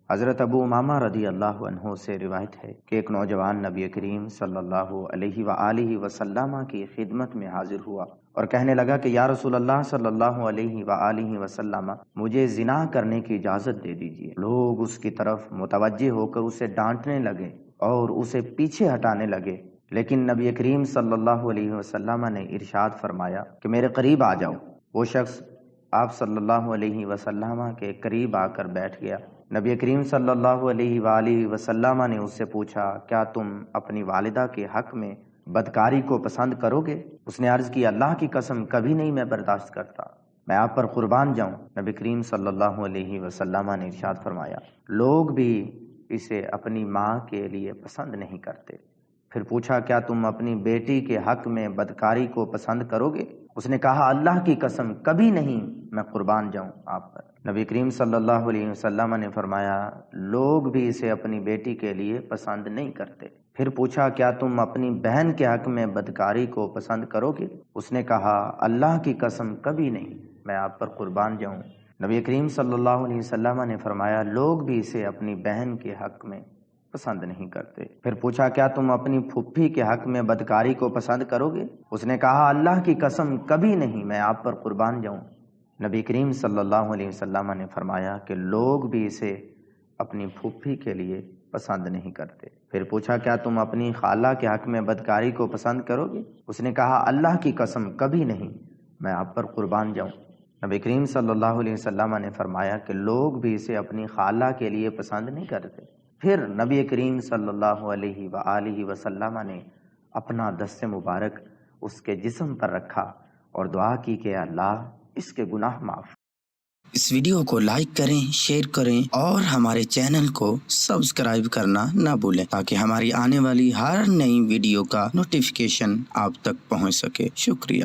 حضرت ابو امامہ رضی اللہ عنہ سے روایت ہے کہ ایک نوجوان نبی کریم صلی اللہ علیہ وآلہ وسلم کی خدمت میں حاضر ہوا اور کہنے لگا کہ یا رسول اللہ صلی اللہ علیہ وآلہ وسلم، مجھے زنا کرنے کی اجازت دے دیجیے۔ لوگ اس کی طرف متوجہ ہو کر اسے ڈانٹنے لگے اور اسے پیچھے ہٹانے لگے، لیکن نبی کریم صلی اللہ علیہ وسلم نے ارشاد فرمایا کہ میرے قریب آ جاؤ۔ وہ شخص آپ صلی اللہ علیہ وسلم کے قریب آ کر بیٹھ گیا۔ نبی کریم صلی اللہ علیہ وآلہ وسلم نے اس سے پوچھا، کیا تم اپنی والدہ کے حق میں بدکاری کو پسند کرو گے؟ اس نے عرض کی، اللہ کی قسم کبھی نہیں میں برداشت کرتا، میں آپ پر قربان جاؤں۔ نبی کریم صلی اللہ علیہ وسلم نے ارشاد فرمایا، لوگ بھی اسے اپنی ماں کے لیے پسند نہیں کرتے۔ پھر پوچھا، کیا تم اپنی بیٹی کے حق میں بدکاری کو پسند کرو گے؟ اس نے کہا، اللہ کی قسم کبھی نہیں میں قربان جاؤں آپ پر۔ نبی کریم صلی اللہ علیہ وسلم نے فرمایا، لوگ بھی اسے اپنی بیٹی کے لیے پسند نہیں کرتے۔ پھر پوچھا، کیا تم اپنی بہن کے حق میں بدکاری کو پسند کرو گے؟ اس نے کہا، اللہ کی قسم کبھی نہیں میں آپ پر قربان جاؤں۔ نبی کریم صلی اللہ علیہ وسلم نے فرمایا، لوگ بھی اسے اپنی بہن کے حق میں پسند نہیں کرتے۔ پھر پوچھا، کیا تم اپنی پھوپھی کے حق میں بدکاری کو پسند کرو گے؟ اس نے کہا، اللہ کی قسم کبھی نہیں میں آپ پر قربان جاؤں۔ نبی کریم صلی اللہ علیہ وسلم نے فرمایا کہ لوگ بھی اسے اپنی پھوپھی کے لیے پسند نہیں کرتے۔ پھر پوچھا، کیا تم اپنی خالہ کے حق میں بدکاری کو پسند کرو گے؟ اس نے کہا، اللہ کی قسم کبھی نہیں میں آپ پر قربان جاؤں۔ نبی کریم صلی اللہ علیہ وسلم نے فرمایا کہ لوگ بھی اسے اپنی خالہ کے لیے پسند نہیں کرتے۔ پھر نبی کریم صلی اللہ علیہ وآلہ وسلم نے اپنا دست مبارک اس کے جسم پر رکھا اور دعا کی کہ اللہ اس کے گناہ معاف۔ اس ویڈیو کو لائک کریں، شیئر کریں اور ہمارے چینل کو سبسکرائب کرنا نہ بھولیں تاکہ ہماری آنے والی ہر نئی ویڈیو کا نوٹیفیکیشن آپ تک پہنچ سکے۔ شکریہ۔